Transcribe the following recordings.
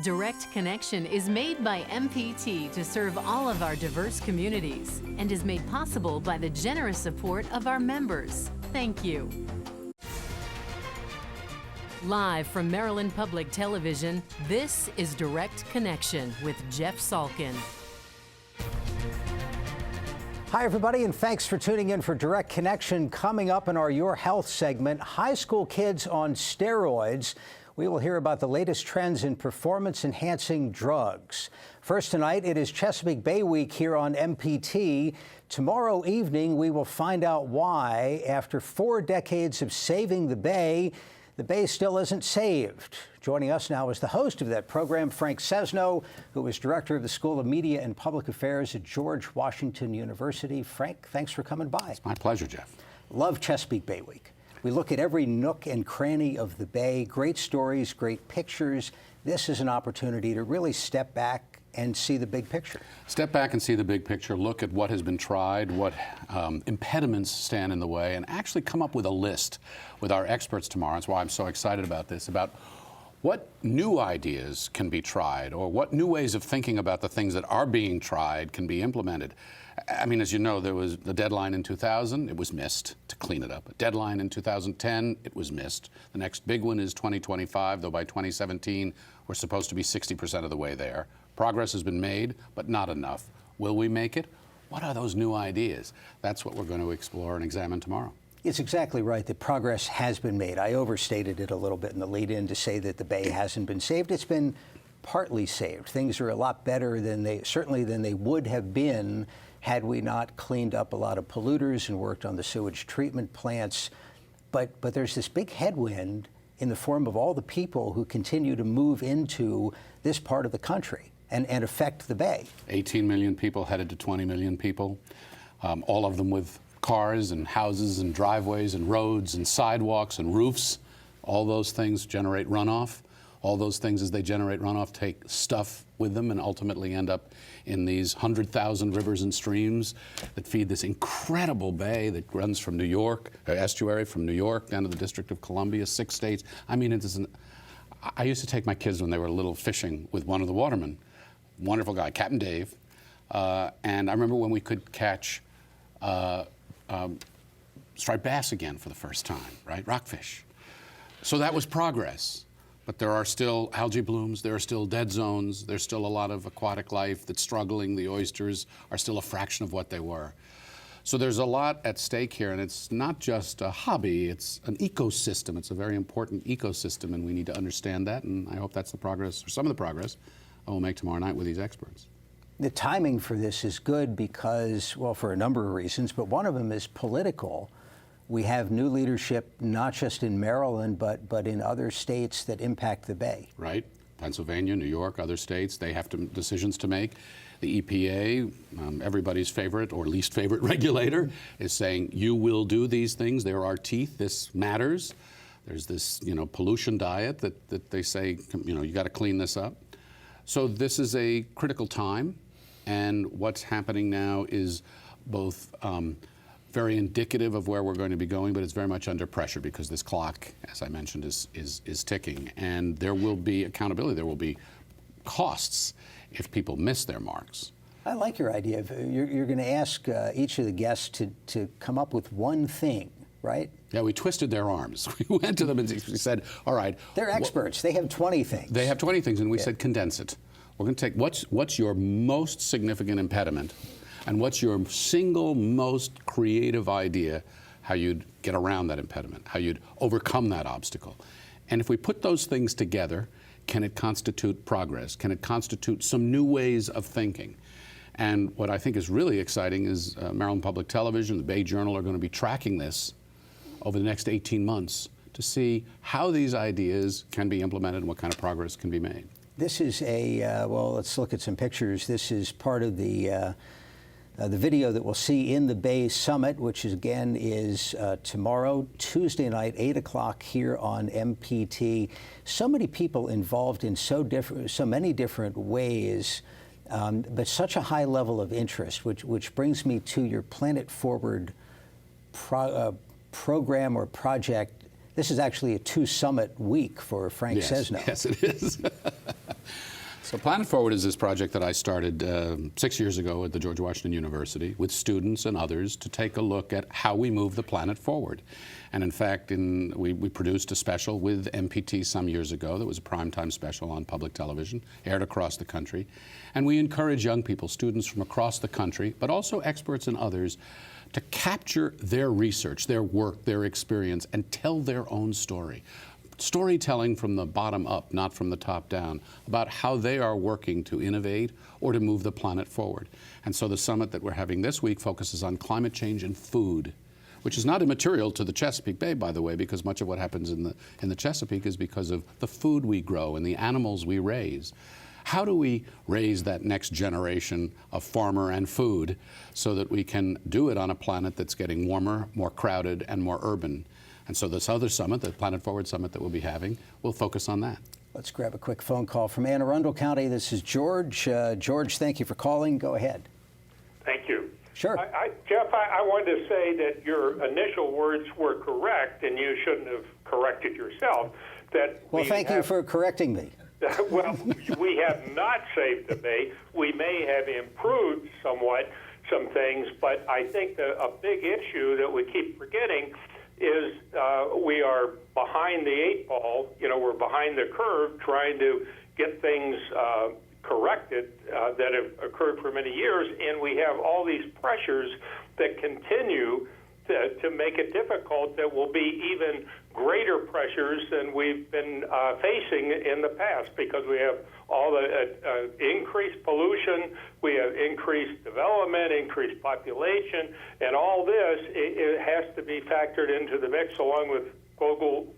Direct Connection is made by MPT to serve all of our diverse communities and is made possible by the generous support of our members. Thank you. Live from Maryland Public Television, this is Direct Connection with Jeff Salkin. Hi, everybody, and thanks for tuning in for Direct Connection. Coming up in our Your Health segment, high school kids on steroids. We will hear about the latest trends in performance-enhancing drugs. First tonight, it is Chesapeake Bay Week here on MPT. Tomorrow evening, we will find out why, after 4 decades of saving the Bay still isn't saved. Joining us now is the host of that program, Frank Sesno, who is director of the School of Media and Public Affairs at George Washington University. Frank, thanks for coming by. It's my pleasure, Jeff. Love Chesapeake Bay Week. We look at every nook and cranny of the Bay, great stories, great pictures. This is an opportunity to really step back and see the big picture. Step back and see the big picture, look at what has been tried, what impediments stand in the way, and actually come up with a list with our experts tomorrow. That's why I'm so excited about this, about what new ideas can be tried, or what new ways of thinking about the things that are being tried can be implemented. I mean, as you know, there was the deadline in 2000, it was missed to clean it up. A deadline in 2010, it was missed. The next big one is 2025, though by 2017, we're supposed to be 60% of the way there. Progress has been made, but not enough. Will we make it? What are those new ideas? That's what we're going to explore and examine tomorrow. It's exactly right that progress has been made. I overstated it a little bit in the lead-in to say that the Bay hasn't been saved. It's been partly saved. Things are a lot better than they would have been had we not cleaned up a lot of polluters and worked on the sewage treatment plants. But there's this big headwind in the form of all the people who continue to move into this part of the country and affect the Bay. 18 million people headed to 20 million people, all of them with cars and houses and driveways and roads and sidewalks and roofs. All those things generate runoff. All those things, as they generate runoff, take stuff with them and ultimately end up in these 100,000 rivers and streams that feed this incredible bay that runs from New York, estuary from New York down to the District of Columbia, 6 states. I mean, I used to take my kids when they were little fishing with one of the watermen, wonderful guy, Captain Dave, and I remember when we could catch striped bass again for the first time, right? Rockfish. So that was progress. But there are still algae blooms, there are still dead zones, there's still a lot of aquatic life that's struggling. The oysters are still a fraction of what they were. So there's a lot at stake here, and it's not just a hobby, it's an ecosystem. It's a very important ecosystem, and we need to understand that, and I hope that's the progress, or some of the progress, I will make tomorrow night with these experts. The timing for this is good because, well, for a number of reasons, but one of them is political. We have new leadership, not just in Maryland, but in other states that impact the Bay. Right. Pennsylvania, New York, other states, they have decisions to make. The EPA, everybody's favorite or least favorite regulator, is saying, you will do these things. They're our teeth. This matters. There's this, pollution diet that they say, you got to clean this up. So this is a critical time. And what's happening now is both very indicative of where we're going to be going, but it's very much under pressure because this clock, as I mentioned, is ticking. And there will be accountability. There will be costs if people miss their marks. I like your idea. You're going to ask each of the guests to come up with one thing, right? Yeah, we twisted their arms. We went to them and we said, all right. They're experts. They have 20 things. They have 20 things, and we said, condense it. We're going to take what's your most significant impediment, and what's your single most creative idea how you'd get around that impediment, how you'd overcome that obstacle. And if we put those things together, can it constitute progress? Can it constitute some new ways of thinking? And what I think is really exciting is Maryland Public Television, the Bay Journal are going to be tracking this over the next 18 months to see how these ideas can be implemented and what kind of progress can be made. This is well, let's look at some pictures. This is part of the video that we'll see in the Bay Summit, which again is tomorrow, Tuesday night, 8 o'clock here on MPT. So many people involved in so many different ways, but such a high level of interest, which brings me to your Planet Forward program or project. This is actually a 2-summit week for Frank Sesno. Yes, it is. So Planet Forward is this project that I started 6 years ago at the George Washington University with students and others to take a look at how we move the planet forward. And in fact, we produced a special with MPT some years ago that was a primetime special on public television, aired across the country. And we encourage young people, students from across the country, but also experts and others, to capture their research, their work, their experience, and tell their own story. Storytelling from the bottom up, not from the top down, about how they are working to innovate or to move the planet forward. And so the summit that we're having this week focuses on climate change and food, which is not immaterial to the Chesapeake Bay, by the way, because much of what happens in the Chesapeake is because of the food we grow and the animals we raise. How do we raise that next generation of farmer and food so that we can do it on a planet that's getting warmer, more crowded, and more urban? And so this other summit, the Planet Forward Summit that we'll be having, will focus on that. Let's grab a quick phone call from Anne Arundel County. This is George. George, thank you for calling. Go ahead. Thank you. Sure. Jeff, I wanted to say that your initial words were correct, and you shouldn't have corrected yourself. Well, thank you for correcting me. Well, we have not saved the Bay. We may have improved somewhat some things, but I think a big issue that we keep forgetting is we are behind the eight ball. You know, we're behind the curve trying to get things corrected that have occurred for many years, and we have all these pressures that continue to make it difficult, that will be even greater pressures than we've been facing in the past, because we have all the increased pollution, we have increased development, increased population, and all this it has to be factored into the mix along with global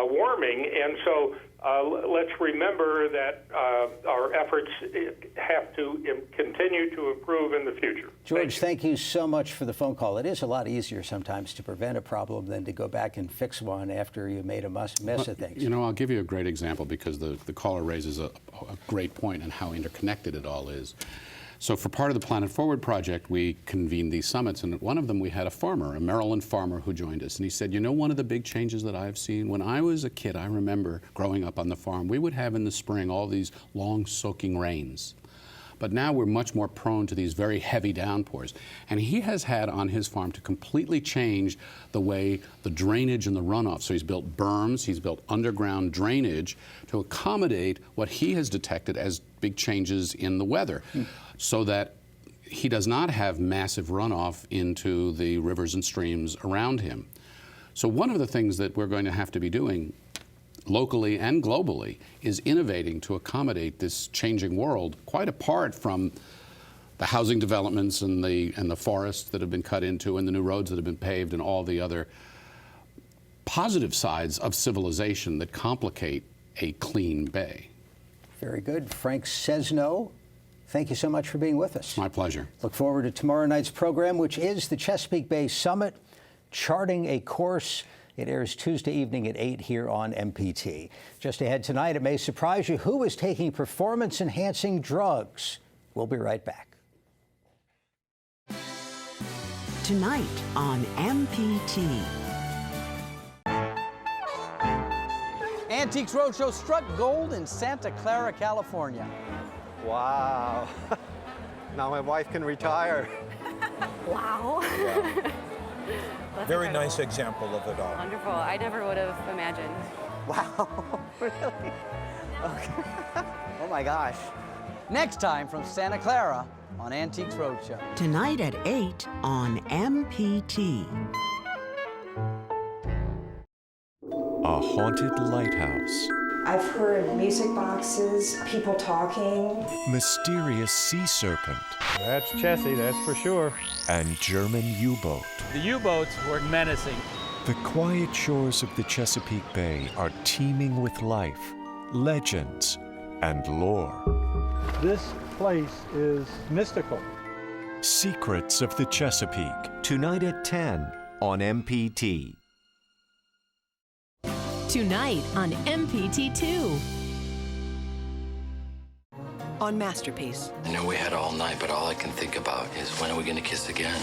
warming. And so let's remember that our efforts have to continue to improve in the future. George, thank you so much for the phone call. It is a lot easier sometimes to prevent a problem than to go back and fix one after you made a mess of things. You know, I'll give you a great example, because the caller raises a great point on how interconnected it all is. So for part of the Planet Forward project, we convened these summits, and at one of them we had a farmer, a Maryland farmer, who joined us. And he said, you know, one of the big changes that I've seen, when I was a kid, I remember growing up on the farm, we would have in the spring all these long soaking rains. But now we're much more prone to these very heavy downpours. And he has had on his farm to completely change the way the drainage and the runoff. So he's built berms, he's built underground drainage to accommodate what he has detected as big changes in the weather, so that he does not have massive runoff into the rivers and streams around him. So one of the things that we're going to have to be doing locally and globally is innovating to accommodate this changing world, quite apart from the housing developments and the forests that have been cut into and the new roads that have been paved and all the other positive sides of civilization that complicate a clean bay. Very good. Frank Sesno, thank you so much for being with us. My pleasure. Look forward to tomorrow night's program, which is the Chesapeake Bay Summit, Charting a Course. It airs Tuesday evening at 8 here on MPT. Just ahead tonight, it may surprise you who is taking performance-enhancing drugs. We'll be right back. Tonight on MPT. Antiques Roadshow struck gold in Santa Clara, California. Wow. Now my wife can retire. Wow. Yeah. Very nice example of it all. Wonderful. I never would have imagined. Wow. Really? Okay. Oh my gosh. Next time from Santa Clara on Antiques Roadshow. Tonight at 8 on MPT. A haunted lighthouse. I've heard music boxes, people talking. Mysterious sea serpent. That's Chessie, that's for sure. And German U-boat. The U-boats were menacing. The quiet shores of the Chesapeake Bay are teeming with life, legends, and lore. This place is mystical. Secrets of the Chesapeake. Tonight at 10 on MPT. Tonight on MPT2. On Masterpiece. I know we had all night, but all I can think about is when are we going to kiss again?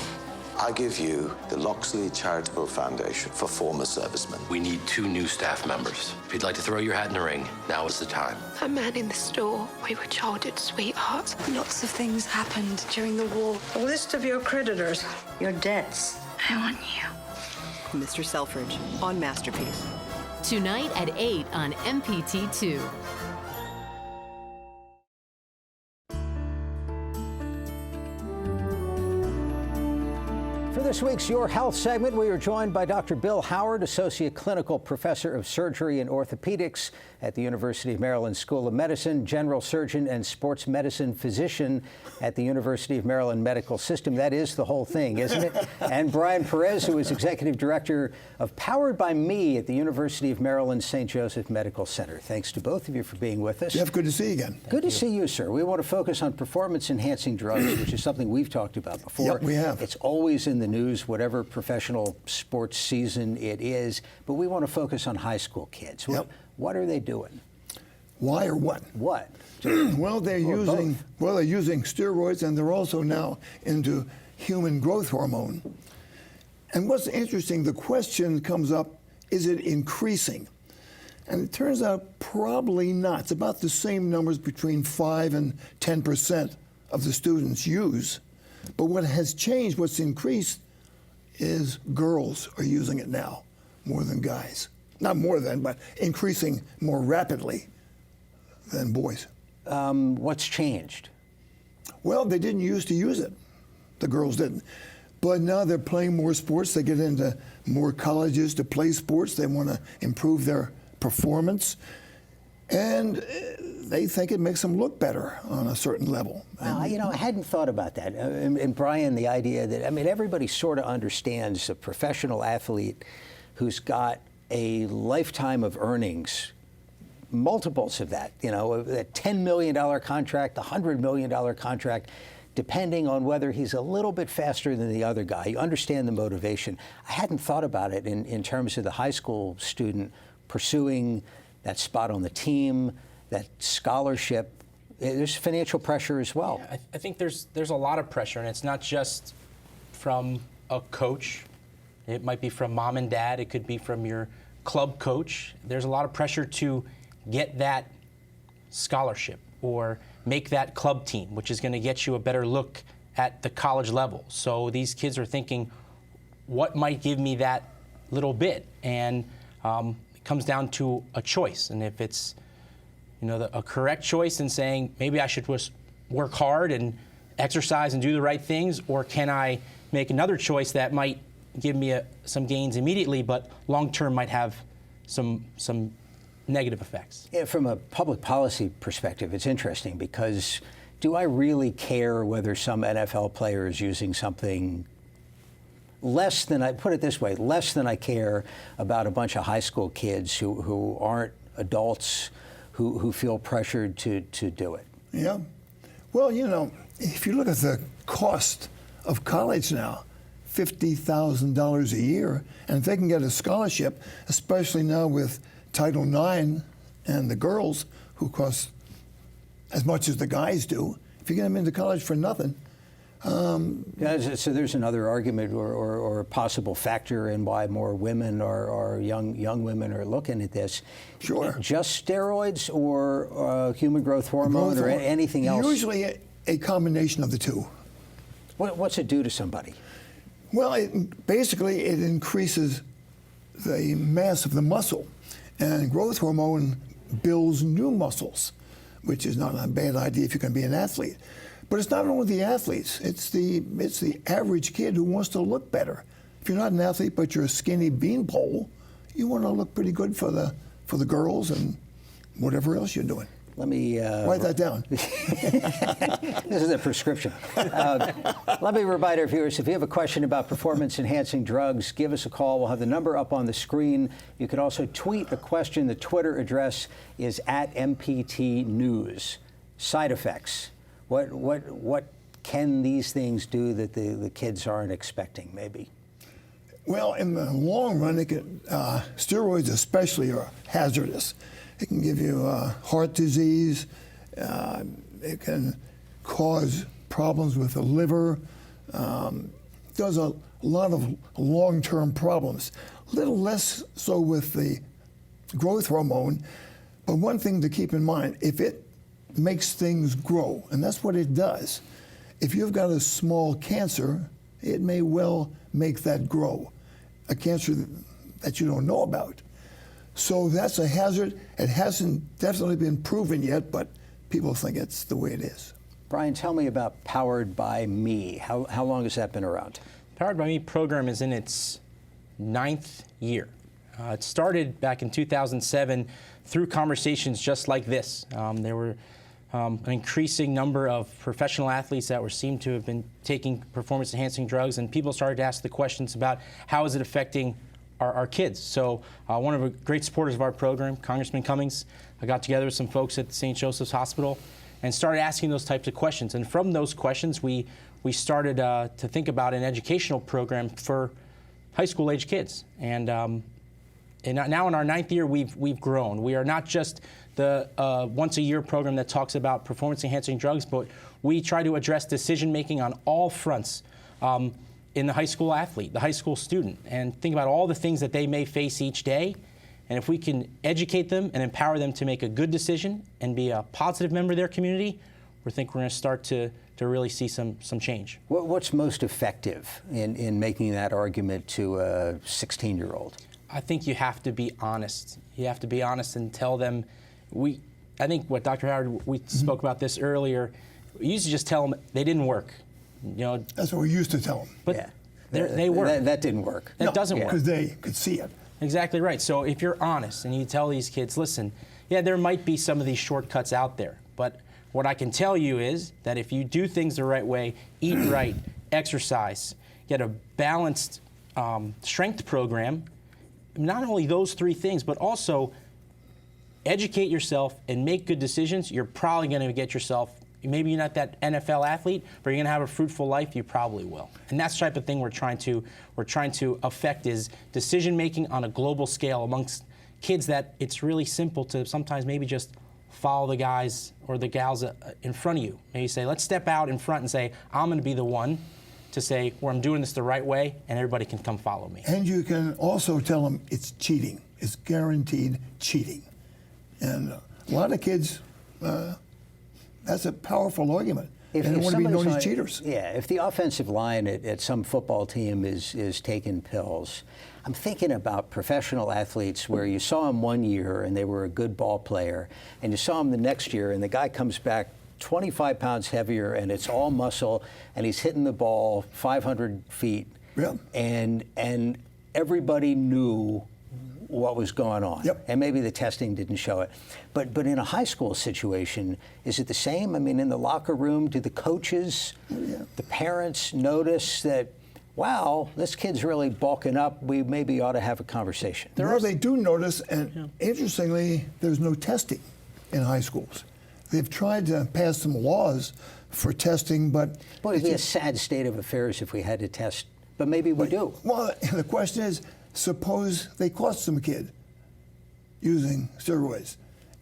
I give you the Loxley Charitable Foundation for former servicemen. We need 2 new staff members. If you'd like to throw your hat in the ring, now is the time. A man in the store. We were childhood sweethearts. Lots of things happened during the war. A list of your creditors, your debts. I want you. Mr. Selfridge on Masterpiece. Tonight at 8 on MPT2. For this week's Your Health segment, we are joined by Dr. Bill Howard, Associate Clinical Professor of Surgery and Orthopedics at the University of Maryland School of Medicine, General Surgeon and Sports Medicine Physician at the University of Maryland Medical System. That is the whole thing, isn't it? And Brian Perez, who is Executive Director of Powered by Me at the University of Maryland St. Joseph Medical Center. Thanks to both of you for being with us. Jeff, good to see you again. Good to see you, sir. We want to focus on performance-enhancing drugs, which is something we've talked about before. Yep, we have. It's always in the news, whatever professional sports season it is, but we want to focus on high school kids. Yep. What are they doing? Why or what? What? Well, they're using steroids, and they're also now into human growth hormone. And what's interesting, the question comes up, is it increasing? And it turns out probably not. It's about the same numbers, between 5 and 10% of the students use. But what has changed, what's increased, is girls are using it now more than guys. Not more than, but increasing more rapidly than boys. What's changed? Well, they didn't used to use it. The girls didn't. But now they're playing more sports. They get into more colleges to play sports. They want to improve their performance. And they think it makes them look better on a certain level. Well, I hadn't thought about that. And Brian, the idea that, everybody sort of understands a professional athlete who's got a lifetime of earnings, multiples of that, a $10 million contract, a $100 million contract, depending on whether he's a little bit faster than the other guy. You understand the motivation. I hadn't thought about it in terms of the high school student pursuing that spot on the team, that scholarship. There's financial pressure as well. Yeah, I think there's a lot of pressure, and it's not just from a coach. It might be from mom and dad. It could be from your club coach. There's a lot of pressure to get that scholarship or make that club team, which is going to get you a better look at the college level. So these kids are thinking, what might give me that little bit? And it comes down to a choice. And if it's a correct choice in saying, maybe I should just work hard and exercise and do the right things, or can I make another choice that might give me some gains immediately, but long-term might have some negative effects. Yeah, from a public policy perspective, it's interesting because do I really care whether some NFL player is using something less than less than I care about a bunch of high school kids who aren't adults who feel pressured to do it? Yeah. Well, if you look at the cost of college now, $50,000 a year, and if they can get a scholarship, especially now with Title IX and the girls, who cost as much as the guys do, if you get them into college for nothing. So there's another argument or a possible factor in why more women or young women are looking at this. Sure. Just steroids or human growth hormone or anything else? Usually a combination of the two. What's it do to somebody? Well, basically it increases the mass of the muscle, and growth hormone builds new muscles, which is not a bad idea if you're going to be an athlete. But it's not only the athletes; it's the average kid who wants to look better. If you're not an athlete but you're a skinny beanpole, you want to look pretty good for the girls and whatever else you're doing. Let me write that down. This is a prescription. Let me remind our viewers, if you have a question about performance-enhancing drugs, give us a call. We'll have the number up on the screen. You can also tweet a question. The Twitter address is @MPT News. Side effects. What can these things do that the kids aren't expecting, maybe? Well, in the long run, steroids especially are hazardous. It can give you heart disease. It can cause problems with the liver. Does a a lot of long-term problems. A little less so with the growth hormone, but one thing to keep in mind, if it makes things grow, and that's what it does, if you've got a small cancer, it may well make that grow, a cancer that you don't know about. So that's a hazard. It hasn't definitely been proven yet, but people think it's the way it is. Brian, tell me about Powered by Me. How long has that been around? Powered by Me program is in its 9th year. It started back in 2007 through conversations just like this. There were an increasing number of professional athletes that were seemed to have been taking performance-enhancing drugs, and people started to ask the questions about how is it affecting our kids. So one of the great supporters of our program, Congressman Cummings, I got together with some folks at St. Joseph's Hospital and started asking those types of questions. And from those questions, we started to think about an educational program for high school age kids. And now in our 9th year, we've grown. We are not just the once-a-year program that talks about performance-enhancing drugs, but we try to address decision-making on all fronts in the high school athlete, the high school student, and think about all the things that they may face each day. And if we can educate them and empower them to make a good decision and be a positive member of their community, we think we're going to start to really see some change. What's most effective in making that argument to a 16-year-old? I think you have to be honest. You have to be honest and tell them. I think what Dr. Howard, we spoke about this earlier. We used to just tell them they didn't work. You know, that's what we used to tell them. But yeah. they work. That didn't work. That doesn't work. Because they could see it. Exactly right. So if you're honest and you tell these kids, listen, yeah, there might be some of these shortcuts out there, but what I can tell you is that if you do things the right way, eat right, exercise, get a balanced strength program, not only those 3 things, but also educate yourself and make good decisions, you're probably going to get yourself, maybe you're not that NFL athlete, but you're going to have a fruitful life, you probably will. And that's the type of thing we're trying to affect is decision-making on a global scale amongst kids that it's really simple to sometimes maybe just follow the guys or the gals in front of you. Maybe say, let's step out in front and say, I'm going to be the one to say, well, I'm doing this the right way, and everybody can come follow me. And you can also tell them it's cheating. It's guaranteed cheating. And a lot of kids, that's a powerful argument. They don't want to be known as cheaters. Yeah, if the offensive line at some football team is taking pills, I'm thinking about professional athletes where you saw them one year and they were a good ball player, and you saw them the next year and the guy comes back 25 pounds heavier and it's all muscle and he's hitting the ball 500 feet. Yeah. And everybody knew what was going on. Yep. And maybe the testing didn't show it. But in a high school situation, is it the same? I mean, in the locker room, do the coaches, the parents notice that, wow, this kid's really bulking up, we maybe ought to have a conversation? They do notice, and interestingly, there's no testing in high schools. They've tried to pass some laws for testing, but... Well, it'd be a sad state of affairs if we had to test, but maybe we do. Well, the question is, suppose they caught some kid using steroids,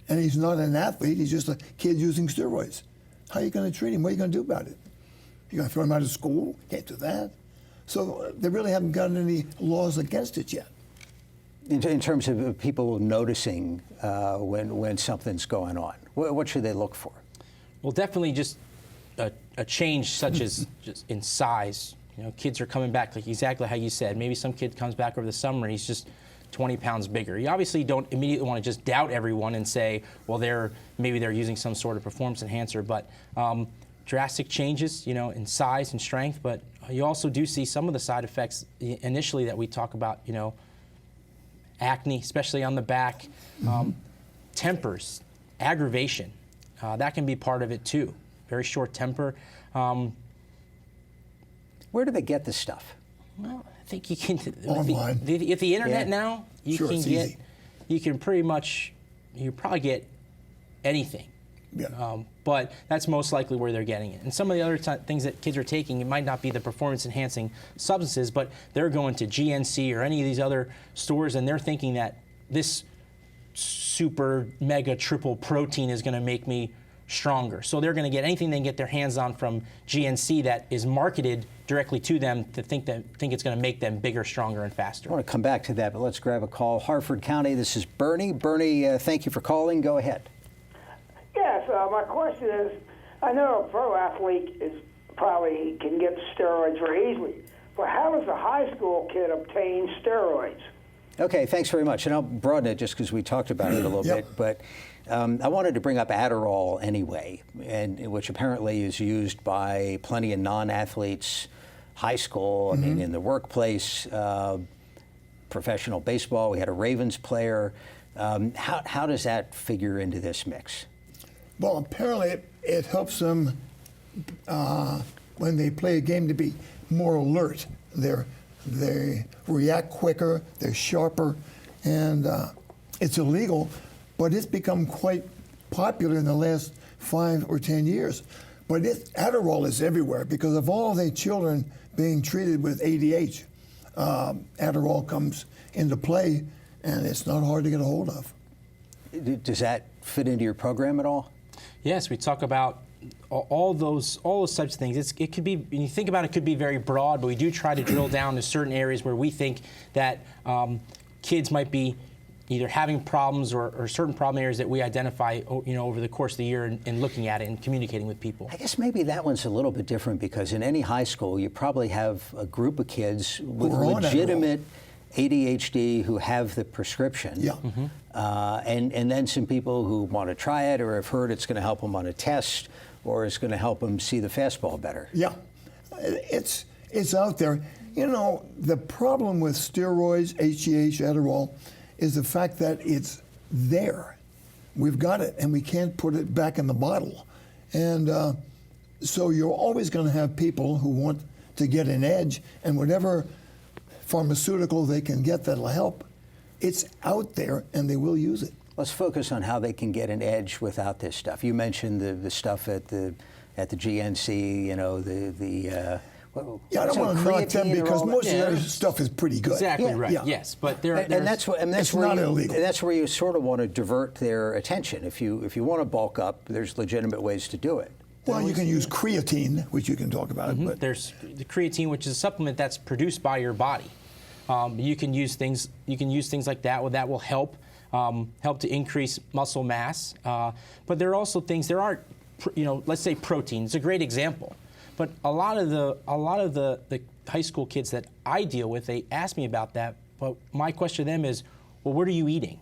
and he's not an athlete, he's just a kid using steroids. How are you going to treat him? What are you going to do about it? You're going to throw him out of school? Can't do that. So they really haven't gotten any laws against it yet. In terms of people noticing when something's going on, what should they look for? Well, definitely just a change such as just in size. You know, kids are coming back, like exactly how you said. Maybe some kid comes back over the summer and he's just 20 pounds bigger. You obviously don't immediately want to just doubt everyone and say, well, maybe they're using some sort of performance enhancer. But drastic changes, you know, in size and strength. But you also do see some of the side effects initially that we talk about, you know, acne, especially on the back, tempers, aggravation. That can be part of it too. Very short temper. Where do they get this stuff? Well, I think you can online. With the internet now, you sure, can it's get, easy. you can pretty much, you probably get anything. Yeah. But that's most likely where they're getting it. And some of the other things that kids are taking, it might not be the performance-enhancing substances, but they're going to GNC or any of these other stores, and they're thinking that this super, mega, triple protein is going to make me stronger. So they're going to get anything they can get their hands on from GNC that is marketed directly to them to think it's going to make them bigger, stronger, and faster. I want to come back to that, but let's grab a call. Harford County, this is Bernie. Bernie, thank you for calling. Go ahead. Yes, my question is, I know a pro athlete probably can get steroids very easily, but how does a high school kid obtain steroids? Okay, thanks very much. And I'll broaden it just because we talked about it a little bit. But I wanted to bring up Adderall anyway, which apparently is used by plenty of non-athletes, high school, I mean, in the workplace, professional baseball. We had a Ravens player. How does that figure into this mix? Well, apparently it helps them when they play a game to be more alert. They react quicker, they're sharper, and it's illegal, but it's become quite popular in the last 5 or 10 years. But Adderall is everywhere because of all the children being treated with ADH. Adderall comes into play, and it's not hard to get a hold of. Does that fit into your program at all? Yes, we talk about all those types of things. It could be, when you think about it, could be very broad, but we do try to drill down to certain areas where we think that kids might be either having problems or certain problem areas that we identify, over the course of the year and looking at it and communicating with people. I guess maybe that one's a little bit different because in any high school, you probably have a group of kids with legitimate ADHD who have the prescription. Yeah. And then some people who want to try it or have heard it's going to help them on a test or it's going to help them see the fastball better. Yeah, it's out there. You know, the problem with steroids, HGH, Adderall, is the fact that it's there. We've got it, and we can't put it back in the bottle. And so you're always going to have people who want to get an edge, and whatever pharmaceutical they can get that'll help, it's out there, and they will use it. Let's focus on how they can get an edge without this stuff. You mentioned the stuff at the GNC, you know, yeah, I don't want to knock them because most of their stuff is pretty good. Exactly right. Yeah. Yes, but that's not illegal. That's where you sort of want to divert their attention. If you want to bulk up, there's legitimate ways to do it. Well, you can use creatine, which you can talk about. But there's the creatine, which is a supplement that's produced by your body. You can use things like that. Well, that will help to increase muscle mass. But there are also things. There are, let's say protein. It's a great example. But a lot of the high school kids that I deal with, they ask me about that. But my question to them is, well, what are you eating?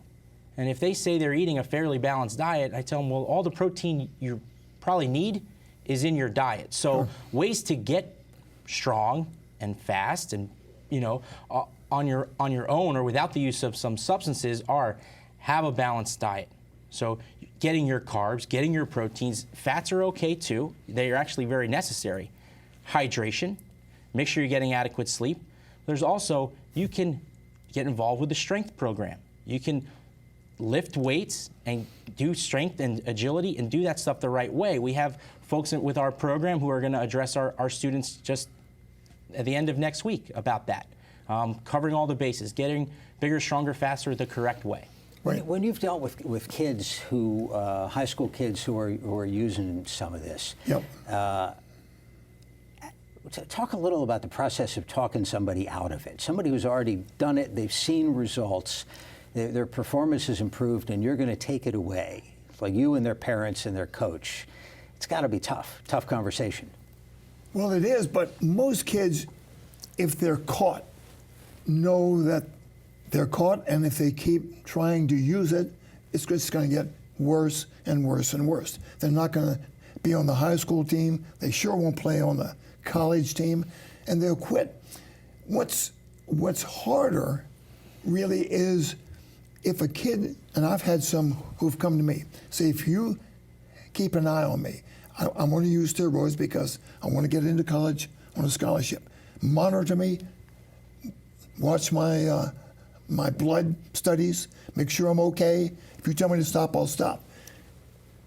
And if they say they're eating a fairly balanced diet, I tell them, well, all the protein you probably need is in your diet. So ways to get strong and fast and on your own or without the use of some substances are have a balanced diet. So getting your carbs, getting your proteins, fats are okay too. They are actually very necessary. Hydration, make sure you're getting adequate sleep. There's also, you can get involved with the strength program. You can lift weights and do strength and agility and do that stuff the right way. We have folks with our program who are going to address our students just at the end of next week about that. Covering all the bases, getting bigger, stronger, faster the correct way. Right. When you've dealt with kids who, high school kids who are using some of this, talk a little about the process of talking somebody out of it. Somebody who's already done it, they've seen results, their performance has improved, and you're going to take it away. It's like you and their parents and their coach. It's got to be tough conversation. Well, it is, but most kids, if they're caught, know that they're caught, and if they keep trying to use it, it's just going to get worse and worse and worse. They're not going to be on the high school team. They sure won't play on the college team, and they'll quit. What's harder really is if a kid, and I've had some who've come to me, say, if you keep an eye on me, I want to use steroids because I want to get into college on a scholarship. Monitor me, watch my my blood studies, make sure I'm okay. If you tell me to stop, I'll stop.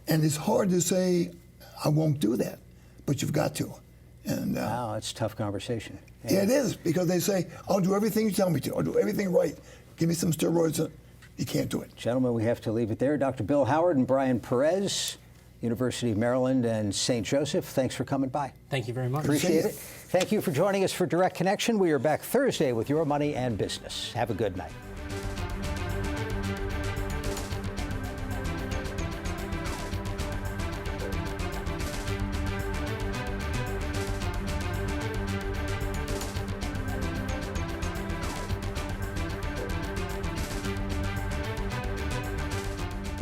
And it's hard to say, I won't do that, but you've got to. And wow, it's a tough conversation. Yeah, it is, because they say, I'll do everything you tell me to. I'll do everything right. Give me some steroids. You can't do it. Gentlemen, we have to leave it there. Dr. Bill Howard and Brian Perez, University of Maryland and St. Joseph. Thanks for coming by. Thank you very much. Appreciate it. Thank you for joining us for Direct Connection. We are back Thursday with Your Money and Business. Have a good night.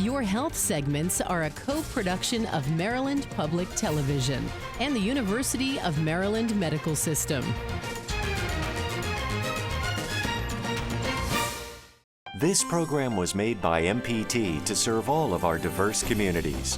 Your Health segments are a co-production of Maryland Public Television and the University of Maryland Medical System. This program was made by MPT to serve all of our diverse communities.